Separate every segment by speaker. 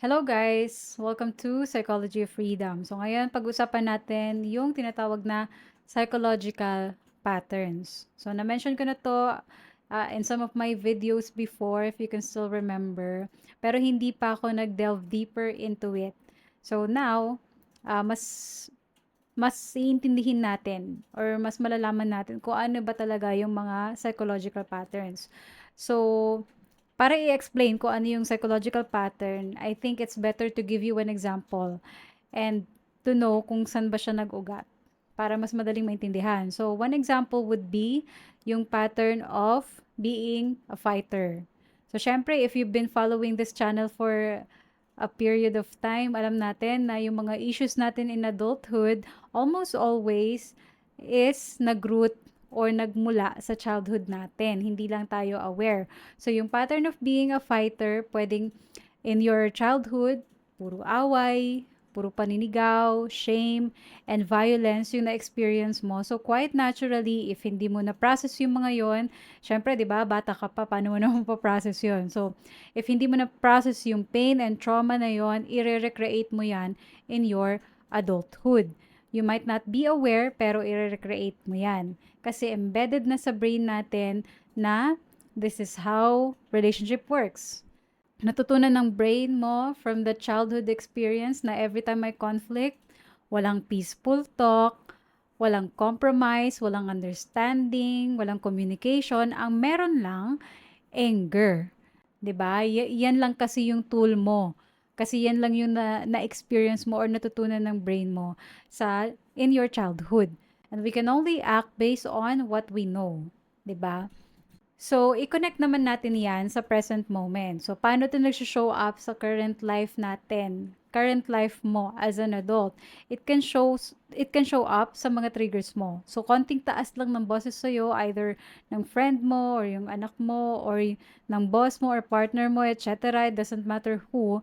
Speaker 1: Hello guys! Welcome to Psychology of Freedom. So ngayon, pag-usapan natin yung tinatawag na psychological patterns. So na-mention ko na to in some of my videos before, if you can still remember. Pero hindi pa ako nag-delve deeper into it. So now, mas iintindihin natin or mas malalaman natin kung ano ba talaga yung mga psychological patterns. So, para i-explain kung ano yung psychological pattern, I think it's better to give you an example and to know kung saan ba siya nag-ugat para mas madaling maintindihan. So, one example would be yung pattern of being a fighter. So, syempre, if you've been following this channel for a period of time, alam natin na yung mga issues natin in adulthood almost always is nag-root or nagmula sa childhood natin. Hindi lang tayo aware. So, yung pattern of being a fighter, pwedeng in your childhood, puro away, puro paninigaw, shame, and violence yung na-experience mo. So, quite naturally, if hindi mo na-process yung mga yon, syempre, di ba, bata ka pa, paano mo naman pa-process yun? So, if hindi mo na-process yung pain and trauma na yon, i-recreate mo yan in your adulthood. You might not be aware, pero i-recreate mo yan. Kasi embedded na sa brain natin na this is how relationship works. Natutunan ng brain mo from the childhood experience na every time may conflict, walang peaceful talk, walang compromise, walang understanding, walang communication. Ang meron lang, anger. 'Di ba? Yan lang kasi yung tool mo. Kasi yan lang yung na-experience mo or natutunan ng brain mo in your childhood. And we can only act based on what we know. 'Di ba? So, i-connect naman natin yan sa present moment. So, paano ito nag-show up sa current life natin? Current life mo as an adult. It can show up sa mga triggers mo. So, konting taas lang ng boses sa'yo, either ng friend mo, or yung anak mo, or ng boss mo, or partner mo, etc. It doesn't matter who.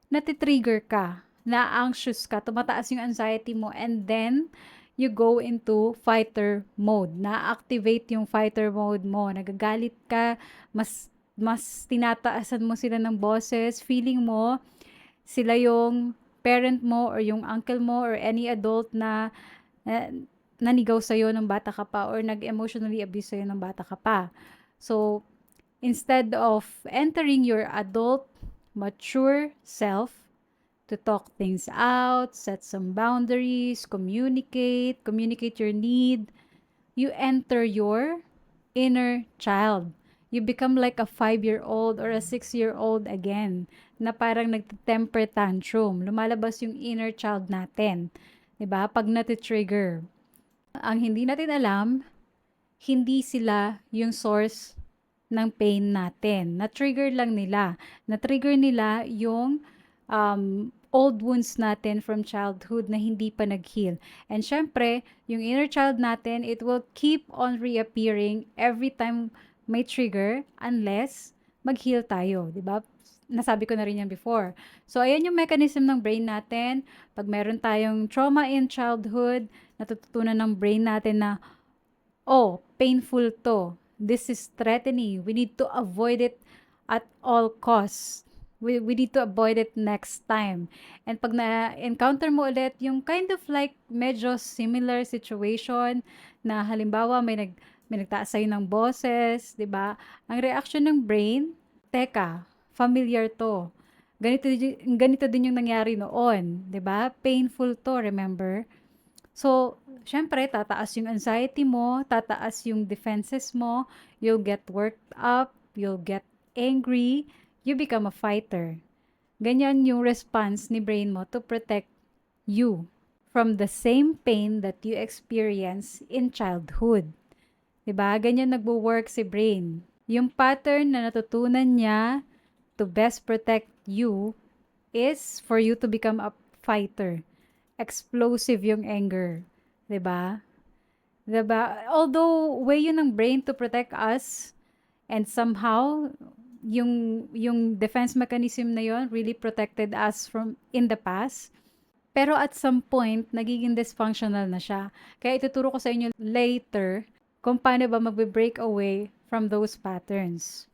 Speaker 1: Natitrigger ka. Na-anxious ka. Tumataas yung anxiety mo. And then, you go into fighter mode. Na-activate yung fighter mode mo. Nagagalit ka, mas tinataasan mo sila ng boses, feeling mo sila yung parent mo or yung uncle mo or any adult na nanigaw sa'yo ng bata ka pa or nag-emotionally abuse sa'yo ng bata ka pa. So, instead of entering your adult, mature self, to talk things out, set some boundaries, communicate your need. You enter your inner child. You become like a 5-year-old or a 6-year-old again na parang nagte-temper tantrum. Lumalabas yung inner child natin. 'Di ba? Pag nati-trigger. Ang hindi natin alam, hindi sila yung source ng pain natin. Na-trigger lang nila. Na-trigger nila yung old wounds natin from childhood na hindi pa nag-heal. And syempre, yung inner child natin, it will keep on reappearing every time may trigger unless mag-heal tayo, di ba? Nasabi ko na rin yan before. So, ayan yung mechanism ng brain natin. Pag meron tayong trauma in childhood, natututunan ng brain natin na, oh, painful to. This is threatening. We need to avoid it at all costs. We need to avoid it next time. And pag na-encounter mo ulit yung kind of like medyo similar situation na halimbawa may nagtaas sa'yo ng boses, 'di ba? Ang reaction ng brain, teka, familiar to. Ganito din yung nangyari noon, 'di ba? Painful to, remember? So, syempre, tataas yung anxiety mo, tataas yung defenses mo, you'll get worked up, you'll get angry, you become a fighter. Ganyan yung response ni brain mo to protect you from the same pain that you experience in childhood. 'Di ba? Ganyan nagwo-work si brain. Yung pattern na natutunan niya to best protect you is for you to become a fighter. Explosive yung anger. 'Di ba? 'Di ba? Although way yun ng brain to protect us and somehow yung defense mechanism na yon really protected us from in the past. Pero at some point, nagiging dysfunctional na siya. Kaya ituturo ko sa inyo later kung paano ba magbe-break away from those patterns.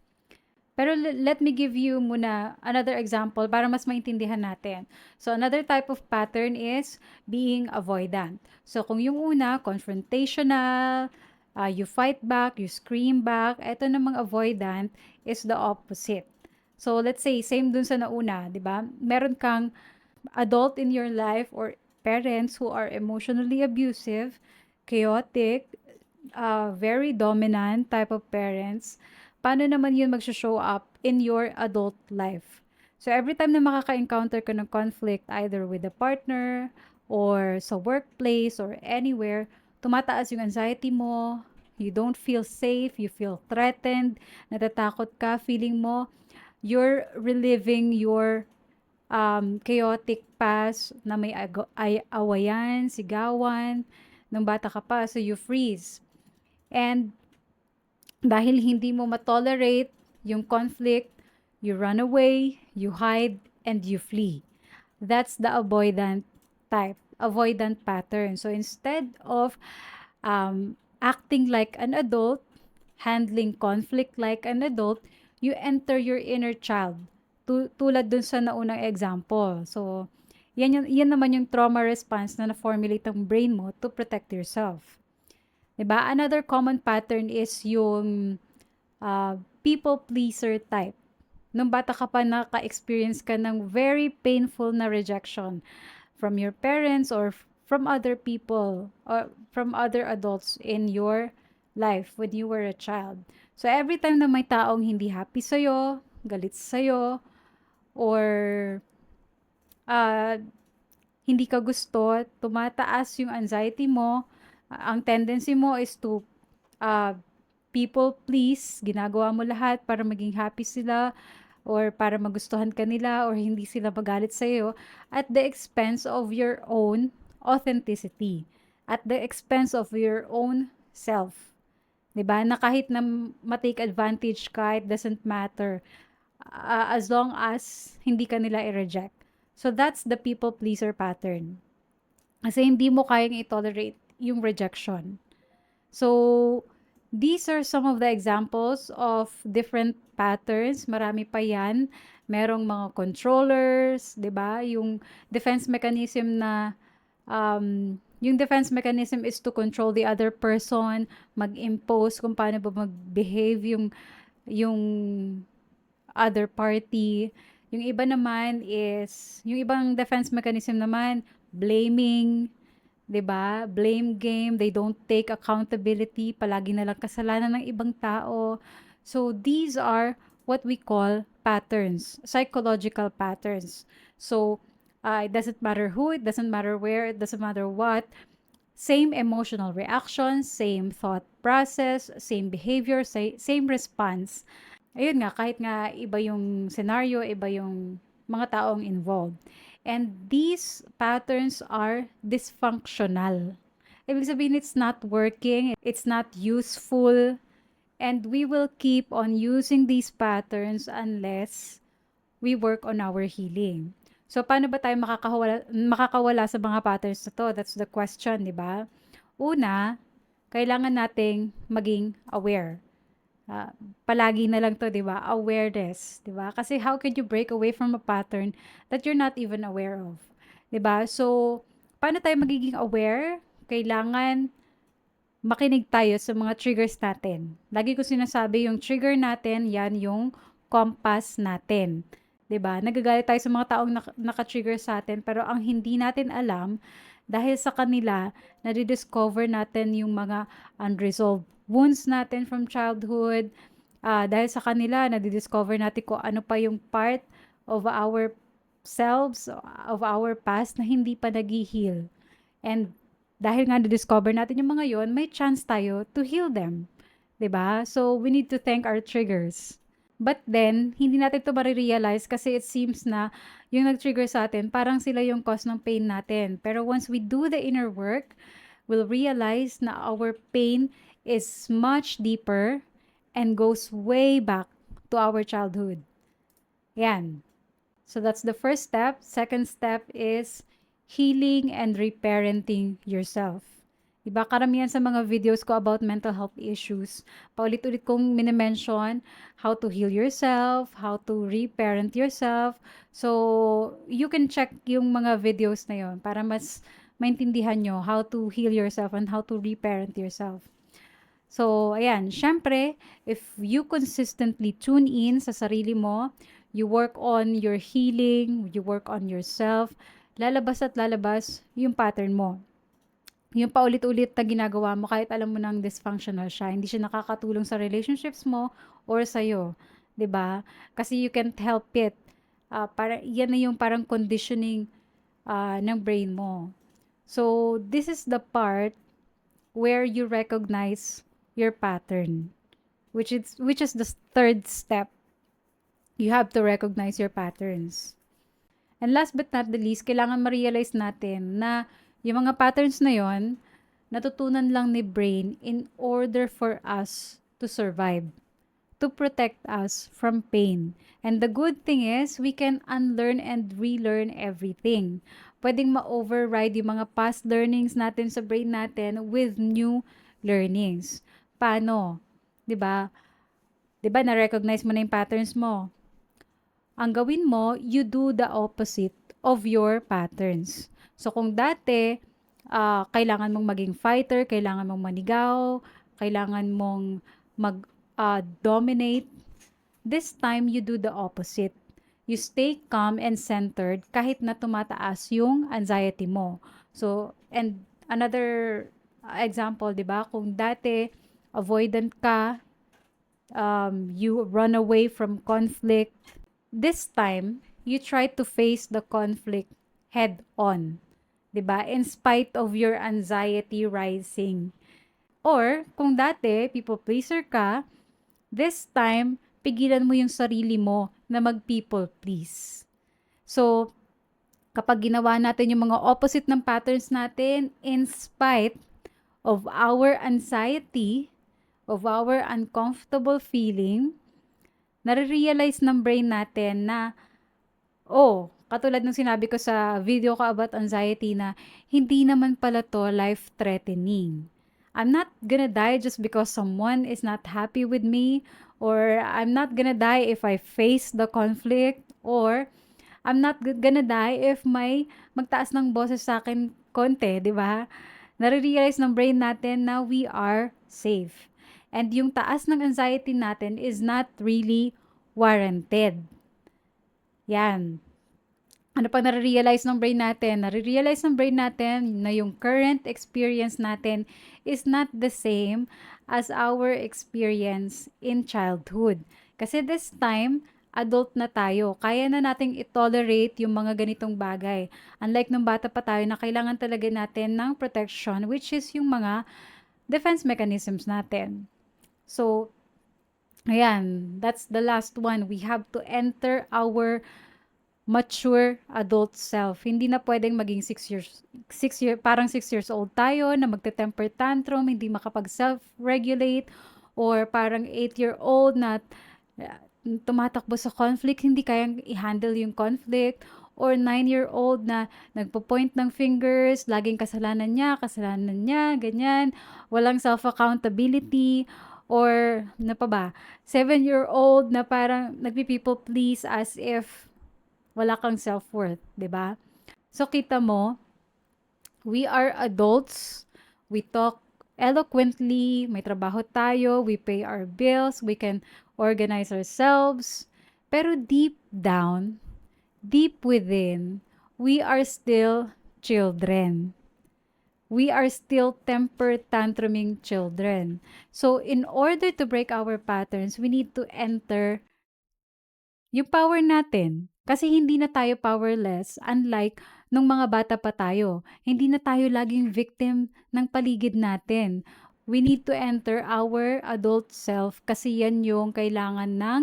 Speaker 1: Pero let me give you muna another example para mas maintindihan natin. So another type of pattern is being avoidant. So kung yung una, confrontational, you fight back, you scream back, eto namang avoidant is the opposite. So let's say, same dun sa nauna, di ba? Meron kang adult in your life or parents who are emotionally abusive, chaotic, very dominant type of parents, paano naman yun mag-show up in your adult life? So every time na makaka-encounter ka ng conflict either with a partner or sa workplace or anywhere, tumataas yung anxiety mo, you don't feel safe, you feel threatened, natatakot ka, feeling mo, you're reliving your chaotic past na may awayan, sigawan, nung bata ka pa, so you freeze. And dahil hindi mo ma-tolerate yung conflict, you run away, you hide, and you flee. That's the avoidant type, avoidant pattern. So instead of acting like an adult, handling conflict like an adult, you enter your inner child. Tulad dun sa naunang example. So, yan naman yung trauma response na na-formulate ang brain mo to protect yourself. 'Di ba? Another common pattern is yung people pleaser type. Nung bata ka pa, naka-experience ka ng very painful na rejection from your parents or from other people or from other adults in your life when you were a child. So every time na may taong hindi happy sa'yo, galit sa'yo, or uh, hindi ka gusto, tumataas yung anxiety mo, ang tendency mo is to uh, people please, ginagawa mo lahat para maging happy sila or para magustuhan ka nila or hindi sila magalit sa iyo at the expense of your own authenticity, at the expense of your own self. 'Di ba? Na kahit na ma-take advantage ka, it doesn't matter as long as hindi ka nila i-reject. So that's the people pleaser pattern. Kasi hindi mo kayang i-tolerate yung rejection. So, these are some of the examples of different patterns. Marami pa yan. Merong mga controllers, 'di ba? Yung defense mechanism na yung defense mechanism is to control the other person, mag-impose kung paano ba mag-behave yung other party. Yung iba naman is, yung ibang defense mechanism naman, blaming, 'di ba? Blame game, they don't take accountability, palagi na lang kasalanan ng ibang tao. So these are what we call patterns, psychological patterns. So it doesn't matter who, it doesn't matter where, it doesn't matter what. Same emotional reaction, same thought process, same behavior, same response. Ayun nga, kahit nga iba yung scenario, iba yung mga taong involved. And these patterns are dysfunctional. Ibig sabihin, it's not working, it's not useful, and we will keep on using these patterns unless we work on our healing. So, paano ba tayo makakawala sa mga patterns na to? That's the question, di ba? Una, kailangan nating maging aware. Palagi na lang to, 'di ba? Awareness, 'di ba? Kasi how could you break away from a pattern that you're not even aware of, 'di ba? So, paano tayo magiging aware? Kailangan makinig tayo sa mga triggers natin. Lagi ko sinasabi, yung trigger natin, yan yung compass natin. 'Di ba? Nagagalit tayo sa mga taong naka-trigger sa atin, pero ang hindi natin alam, dahil sa kanila, nadi-discover natin yung mga unresolved wounds natin from childhood. Dahil sa kanila, nadi-discover natin kung ano pa yung part of our selves, of our past na hindi pa nag-heal. And dahil nga na-discover natin yung mga yon, may chance tayo to heal them. 'Di ba? So, we need to thank our triggers. But then, hindi natin 'to mare-realize kasi it seems na yung nag-trigger sa atin, parang sila yung cause ng pain natin. Pero once we do the inner work, we'll realize na our pain is much deeper and goes way back to our childhood. Yan. So that's the first step. Second step is healing and reparenting yourself. 'Di ba karamihan sa mga videos ko about mental health issues, paulit-ulit kong mini-mention how to heal yourself, how to reparent yourself. So, you can check yung mga videos na yon para mas maintindihan nyo how to heal yourself and how to reparent yourself. So, ayan, syempre, if you consistently tune in sa sarili mo, you work on your healing, you work on yourself, lalabas at lalabas yung pattern mo. Yung paulit-ulit na ginagawa mo kahit alam mo nang dysfunctional siya, hindi siya nakakatulong sa relationships mo or sa'yo, 'di ba? Kasi you can't help it. Para yan na yung parang conditioning ng brain mo. So, this is the part where you recognize your pattern, which is the third step. You have to recognize your patterns. And last but not the least, kailangan ma-realize natin na yung mga patterns na yon, natutunan lang ni brain in order for us to survive, to protect us from pain. And the good thing is, we can unlearn and relearn everything. Pwedeng ma-override yung mga past learnings natin sa brain natin with new learnings. Paano? 'Di ba? 'Di ba na-recognize mo na yung patterns mo? Ang gawin mo, you do the opposite of your patterns. So kung dati, kailangan mong maging fighter, kailangan mong manigaw, kailangan mong mag-dominate, this time you do the opposite. You stay calm and centered kahit na tumataas yung anxiety mo. So, and another example, di ba? Kung dati, avoidant ka, you run away from conflict. This time, you try to face the conflict head on, 'di ba? In spite of your anxiety rising. Or kung dati people pleaser ka, this time pigilan mo yung sarili mo na mag-people please. So, kapag ginawa natin yung mga opposite ng patterns natin in spite of our anxiety, of our uncomfortable feeling, nare-realize ng brain natin na, oh, katulad ng sinabi ko sa video ko about anxiety na hindi naman pala 'to life-threatening. I'm not gonna die just because someone is not happy with me, or I'm not gonna die if I face the conflict, or I'm not gonna die if may magtaas ng boses sa akin konti, 'di ba? Nare-realize ng brain natin na we are safe. And yung taas ng anxiety natin is not really warranted. Yan. Ano pa nare-realize ng brain natin? Nare-realize ng brain natin na yung current experience natin is not the same as our experience in childhood. Kasi this time, adult na tayo. Kaya na nating i-tolerate yung mga ganitong bagay. Unlike nung bata pa tayo na kailangan talaga natin ng protection, which is yung mga defense mechanisms natin. So, ayan, that's the last one. We have to enter our mature adult self. Hindi na pwedeng maging 6 years old tayo na magte-temper tantrum, hindi makapag self-regulate, or parang 8-year-old na uh, tumatakbo sa conflict, hindi kayang i-handle yung conflict, or 9-year-old na nagpo-point ng fingers, laging kasalanan niya, ganyan, walang self-accountability, or na pa ba, 7-year-old na parang nagpi-people please as if wala kang self-worth, 'di ba? So kita mo, we are adults, we talk eloquently, may trabaho tayo, we pay our bills, we can organize ourselves, pero deep down, deep within, we are still children. We are still temper tantruming children. So in order to break our patterns, we need to enter yung power natin. Kasi hindi na tayo powerless, unlike nung mga bata pa tayo. Hindi na tayo laging victim ng paligid natin. We need to enter our adult self kasi yan yung kailangan ng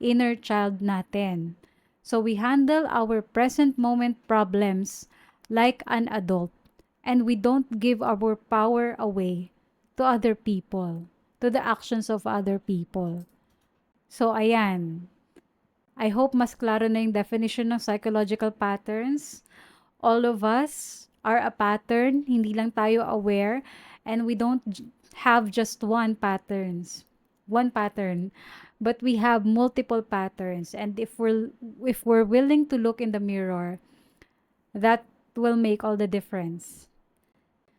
Speaker 1: inner child natin. So we handle our present moment problems like an adult, and we don't give our power away to other people, to the actions of other people. So ayan, I hope mas klaro na yung definition ng psychological patterns. All of us are a pattern, hindi lang tayo aware, and we don't have just one pattern, but we have multiple patterns. And if we're willing to look in the mirror, that will make all the difference.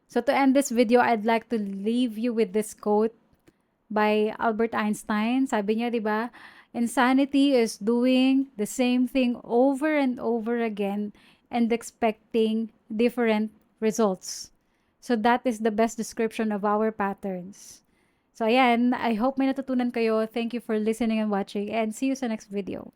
Speaker 1: So to end this video, I'd like to leave you with this quote by Albert Einstein. Sabi niya, 'di ba? Insanity is doing the same thing over and over again and expecting different results. So that is the best description of our patterns. So ayan, I hope may natutunan kayo. Thank you for listening and watching, and see you sa next video.